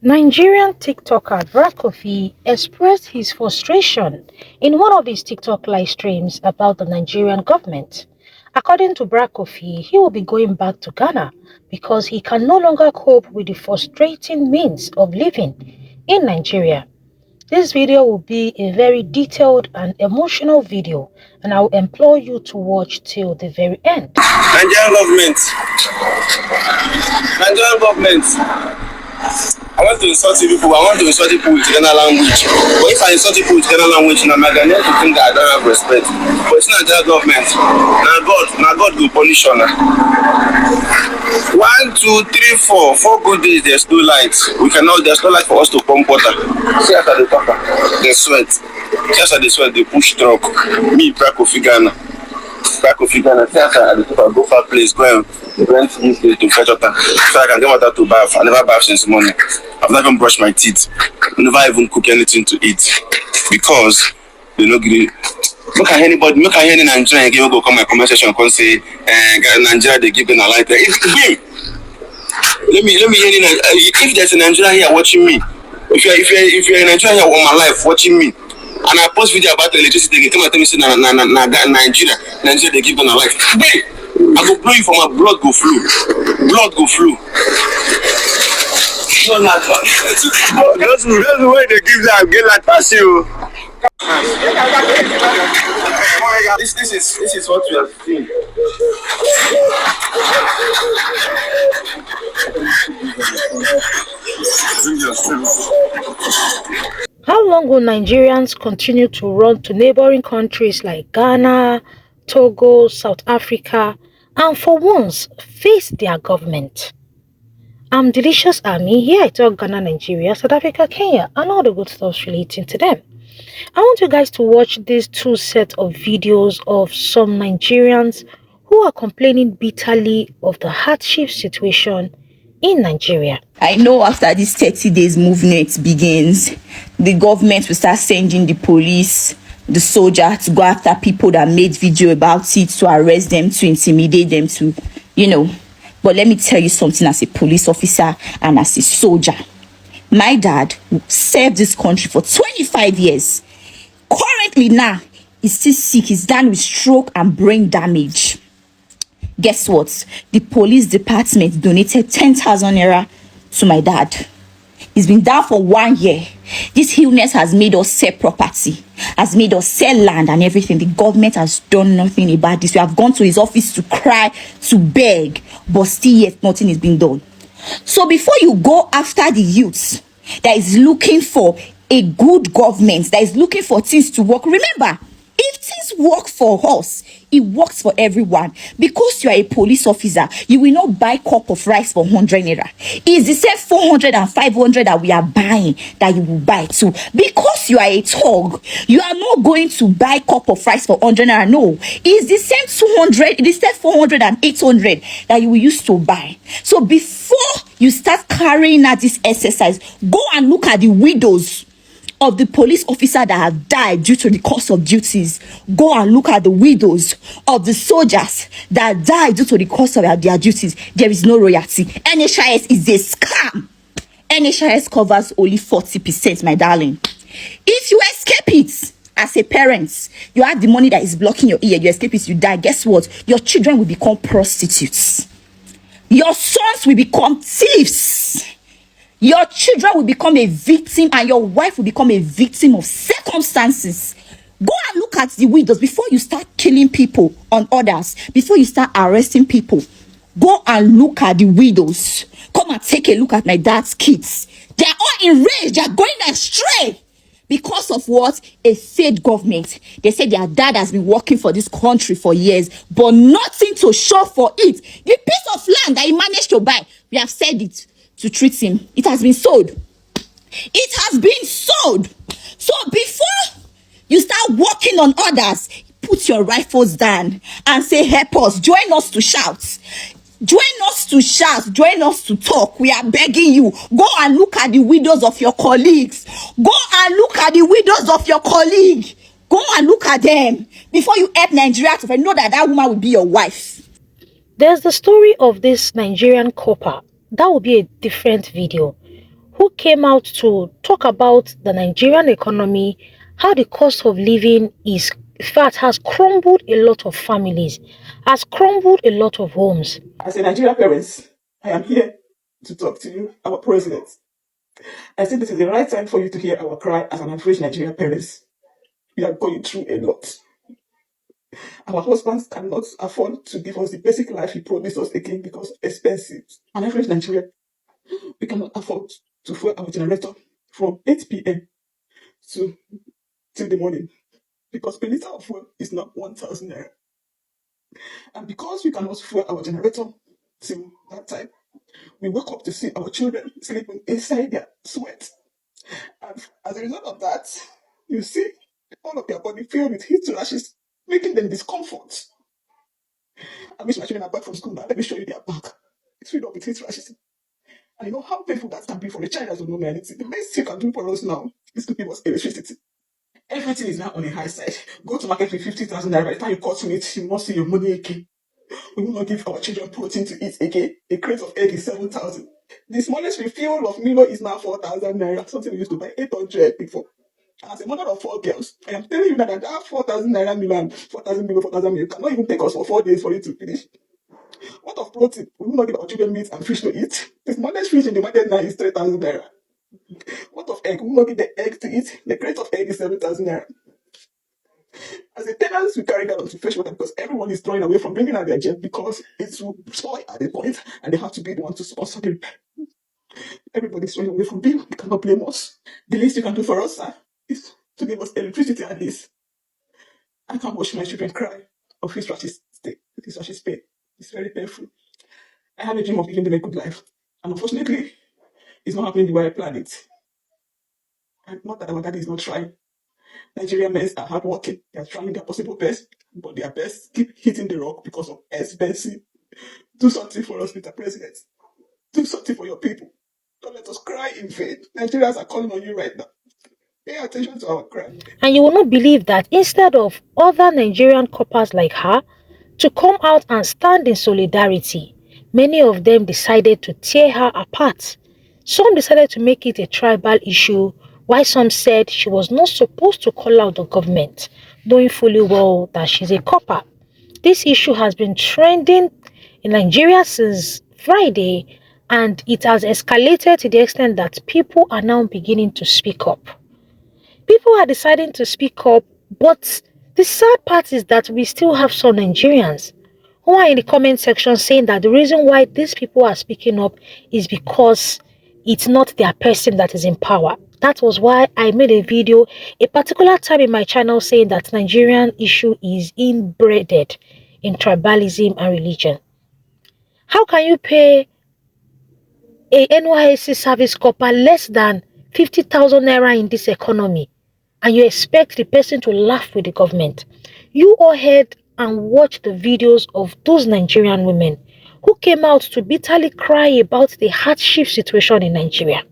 Nigerian TikToker Koffi expressed his frustration in one of his TikTok live streams about the Nigerian government. According to Koffi, he will be going back to Ghana because he can no longer cope with the frustrating means of living in Nigeria. This video will be a very detailed and emotional video, and I will implore you to watch till the very end. Nigerian government. Nigerian government. I want to insult people. I want to insult people with Ghana language. But if I insult people with Ghana language, now my Ghanaians will think that I don't have respect. But it's not Nigerian government. Now God will punish on her. 1, 2, 3, 4. 4 good days. There's no light. There's no light for us to pump water. See after the talker, they sweat. Just at the sweat, they push truck. Me, Koffi Ghana. Koffi Ghana. See after the talker, go far place, go and rent new place to fetch water. So I can get water to bath. I never bath since morning. I've not even brushed my teeth. I never even cook anything to eat because they no agree. Look at anybody, look at any Nigerian again go come my comment section and say, Nigeria they give them a light. Let me hear if there's a Nigerian here watching me, if you're a Nigerian here all my life watching me, and I post video about electricity, they come and tell me say Nigeria they give them a life. I go blow you for my blood go flow. Blood go flow. That's the way they give that get like pass you. This is what we have seen. How long will Nigerians continue to run to neighboring countries like Ghana, Togo, South Africa, and for once face their government? I'm Delicious Army. Here I talk Ghana, Nigeria, South Africa, Kenya, and all the good stuff relating to them. I want you guys to watch these 2 sets of videos of some Nigerians who are complaining bitterly of the hardship situation in Nigeria. I know after this 30 days movement begins, the government will start sending the police, the soldier to go after people that made video about it, to arrest them, to intimidate them, to, But let me tell you something as a police officer and as a soldier. My dad served this country for 25 years. Currently now, he's still sick. He's down with stroke and brain damage. Guess what? The police department donated 10,000 naira to my dad. He's been down for 1 year. This illness has made us sell property, has made us sell land and everything. The government has done nothing about this. We have gone to his office to cry, to beg, but still yet nothing is being done. So before you go after the youth that is looking for a good government, that is looking for things to work, remember, if things work for us, it works for everyone. Because you are a police officer, you will not buy a cup of rice for 100 naira. It's the same 400 and 500 that we are buying that you will buy too. Because you are a thug, you are not going to buy a cup of rice for 100 naira. No, it's the same 200, it's the same 400 and 800 that you will use to buy. So before you start carrying out this exercise, go and look at the widows of the police officer that have died due to the course of duties. Go and look at the widows of the soldiers that died due to the course of their duties. There is no royalty. NHIS is a scam. NHIS covers only 40%, my darling. If you escape it as a parent, you have the money that is blocking your ear, you escape it, you die. Guess what? Your children will become prostitutes. Your sons will become thieves. Your children will become a victim and your wife will become a victim of circumstances. Go and look at the widows before you start killing people on others, before you start arresting people. Go and look at the widows. Come and take a look at my dad's kids. They are all enraged. They are going astray. Because of what? A failed government. They said their dad has been working for this country for years, but nothing to show for it. The piece of land that he managed to buy, we have said it, to treat him, it has been sold. It has been sold. So before you start working on others, put your rifles down and say, help us, join us to shout. Join us to shout, join us to talk. We are begging you. Go and look at the widows of your colleagues. Go and look at the widows of your colleague. Go and look at them before you help Nigeria to know that that woman will be your wife. There's the story of this Nigerian copper. That will be a different video. who came out to talk about the Nigerian economy, how the cost of living is, in fact, has crumbled a lot of families, has crumbled a lot of homes. As a Nigerian parent, I am here to talk to you, our president. I think this is the right time for you to hear our cry as an average Nigerian parents. We are going through a lot. Our husbands cannot afford to give us the basic life he promised us again because expensive. An average Nigerian, we cannot afford to fuel our generator from 8 p.m. to till the morning because per liter of fuel is not 1,000 naira. And because we cannot fuel our generator till that time, we wake up to see our children sleeping inside their sweat. And as a result of that, you see all of their body filled with heat rashes, making them discomfort. I wish my children are back from school now. Let me show you their back. It's filled up with heat rashes. And you know how painful that can be for a child that doesn't know anything. The best you can do for us now is to give us electricity. Everything is now on a high side. Go to market with 50,000 naira. By the time you cut meat, you must see your money again. We will not give our children protein to eat again. A crate of egg is 7,000. The smallest refill of Milo is now 4,000 naira. Something we used to buy 800 before. As a mother of 4 girls, I am telling you that 4,000 naira Milo and 4,000 Milo, 4,000 Milo cannot even take us for 4 days for it to finish. What of protein? We will not give our children meat and fish to eat. The smallest fish in the market now is 3,000 naira. What of egg? We will not give the egg to eat. The crate of egg is 7,000 naira. As a tenants, we carry gallons to fetch water because everyone is throwing away from bringing out their jet because it will spoil at the point and they have to be the one to sponsor the repair. Everybody's throwing away from bill. You cannot blame us. The least you can do for us, sir, is to give us electricity at least. I can't watch my children cry of his rashes stay, his rashes pain. It's very painful. I have a dream of giving them a good life. And unfortunately, it's not happening the way I planned it. And not that our daddy is not trying. Nigerian men are hardworking. They are trying their possible best, but their best keep hitting the rock because of expensive. Do something for us, Mr. President. Do something for your people. Don't let us cry in vain. Nigerians are calling on you right now. Pay attention to our cry. And you will not believe that instead of other Nigerian coppers like her to come out and stand in solidarity, many of them decided to tear her apart. Some decided to make it a tribal issue, while some said she was not supposed to call out the government, knowing fully well that she's a copper. This issue has been trending in Nigeria since Friday, and it has escalated to the extent that people are now beginning to speak up. People are deciding to speak up, but the sad part is that we still have some Nigerians who are in the comment section saying that the reason why these people are speaking up is because it's not their person that is in power. That was why I made a video a particular time in my channel saying that Nigerian issue is inbred in tribalism and religion. How can you pay a NYSC service corper less than 50,000 naira in this economy and you expect the person to laugh with the government? You all heard and watched the videos of those Nigerian women who came out to bitterly cry about the hardship situation in Nigeria.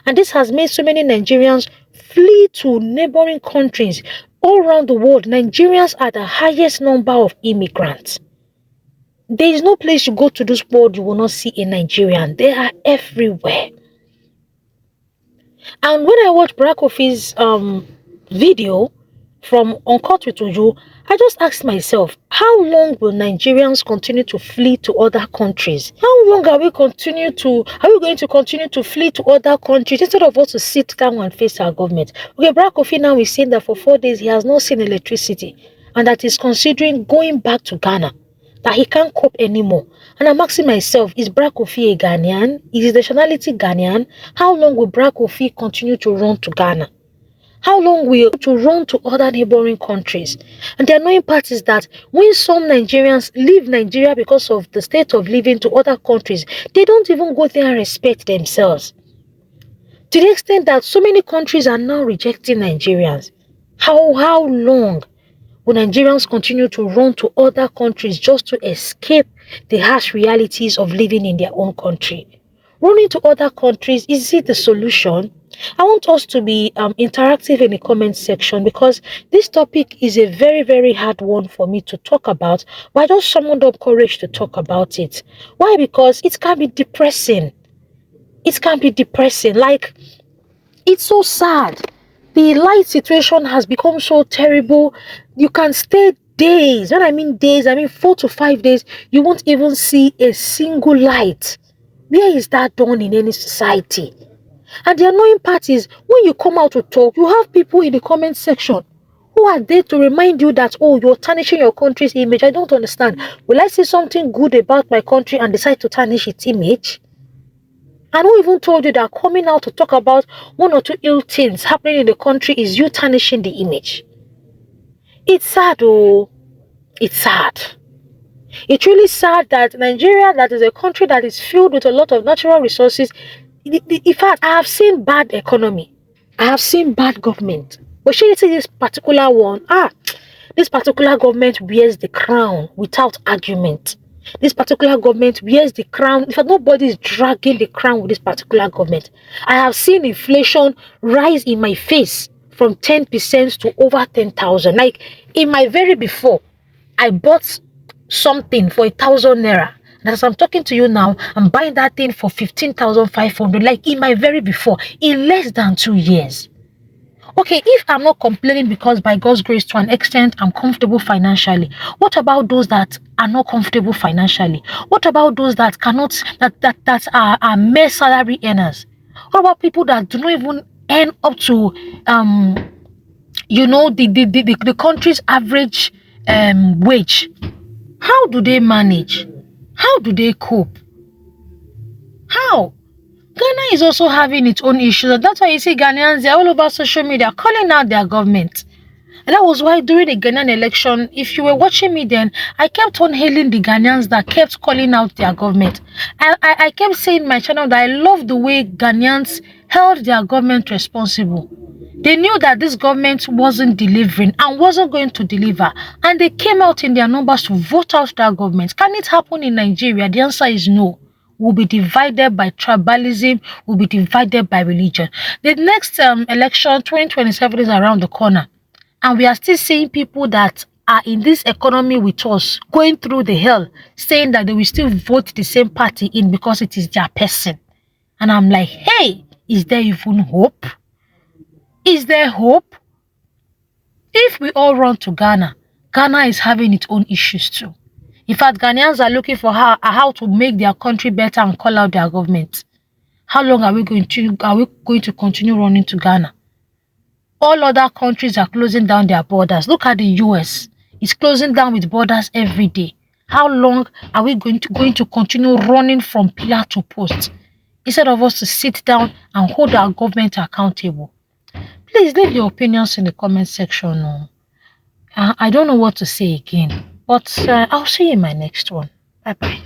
And this has made so many Nigerians flee to neighboring countries all around the world. Nigerians are the highest number of immigrants. There is no place you go to this world you will not see a Nigerian. They are everywhere. And when I watched Barack Koffi's video from Uncut with Uju, I just asked myself, how long will Nigerians continue to flee to other countries? How long are we going to continue to flee to other countries instead of us to sit down and face our government? Okay, Barack Koffi now is saying that for 4 days he has not seen electricity and that he's considering going back to Ghana, that he can't cope anymore. And I'm asking myself, is Barack Koffi a Ghanaian? Is his nationality Ghanaian? How long will Barack Koffi continue to run to Ghana? How long will to run to other neighboring countries? And the annoying part is that when some Nigerians leave Nigeria because of the state of living to other countries, they don't even go there and respect themselves. To the extent that so many countries are now rejecting Nigerians. How long will Nigerians continue to run to other countries just to escape the harsh realities of living in their own country? Running to other countries, is it the solution? I want us to be interactive in the comment section because this topic is a very, very hard one for me to talk about, but I just summoned up courage to talk about it. Why? Because it can be depressing. It can be depressing. Like, it's so sad. The light situation has become so terrible. You can stay days. When I mean days, I mean 4 to 5 days. You won't even see a single light. Where is that done in any society? And the annoying part is when you come out to talk, you have people in the comment section who are there to remind you that, oh, you're tarnishing your country's image. I don't understand. Will I say something good about my country and decide to tarnish its image? And who even told you that coming out to talk about one or two ill things happening in the country is you tarnishing the image? It's sad, oh. It's sad. It's really sad that Nigeria, that is a country that is filled with a lot of natural resources. In fact, I have seen bad economy. I have seen bad government. But she see this particular one. This particular government wears the crown without argument. This particular government wears the crown. In fact, nobody is dragging the crown with this particular government. I have seen inflation rise in my face from 10% to over 10,000. Like in my very before, I bought something for 1,000 naira. And as I'm talking to you now, I'm buying that thing for 15,500. Like in my very before, in less than 2 years. Okay, if I'm not complaining because by God's grace to an extent I'm comfortable financially, what about those that are not comfortable financially? What about those that cannot, that are mere salary earners? What about people that do not even earn up to the country's average wage? How do they manage? How do they cope? How? Ghana is also having its own issues. That's why you see Ghanaians, they're all over social media calling out their government. And that was why during the Ghanaian election, if you were watching me then, I kept on hailing the Ghanaians that kept calling out their government. I kept saying in my channel that I love the way Ghanaians held their government responsible. They knew that this government wasn't delivering and wasn't going to deliver. And they came out in their numbers to vote out that government. Can it happen in Nigeria? The answer is no. We'll be divided by tribalism, we'll be divided by religion. The next election, 2027, is around the corner. And we are still seeing people that are in this economy with us going through the hell, saying that they will still vote the same party in because it is their person. And I'm like, hey, is there even hope? Is there hope? If we all run to Ghana, Ghana is having its own issues too. In fact, Ghanaians are looking for how to make their country better and call out their government. How long are we going to continue running to Ghana? All other countries are closing down their borders. Look at the US. It's closing down with borders every day. How long are we going to continue running from pillar to post instead of us to sit down and hold our government accountable? Please leave your opinions in the comment section. I don't know what to say again, but I'll see you in my next one. Bye-bye.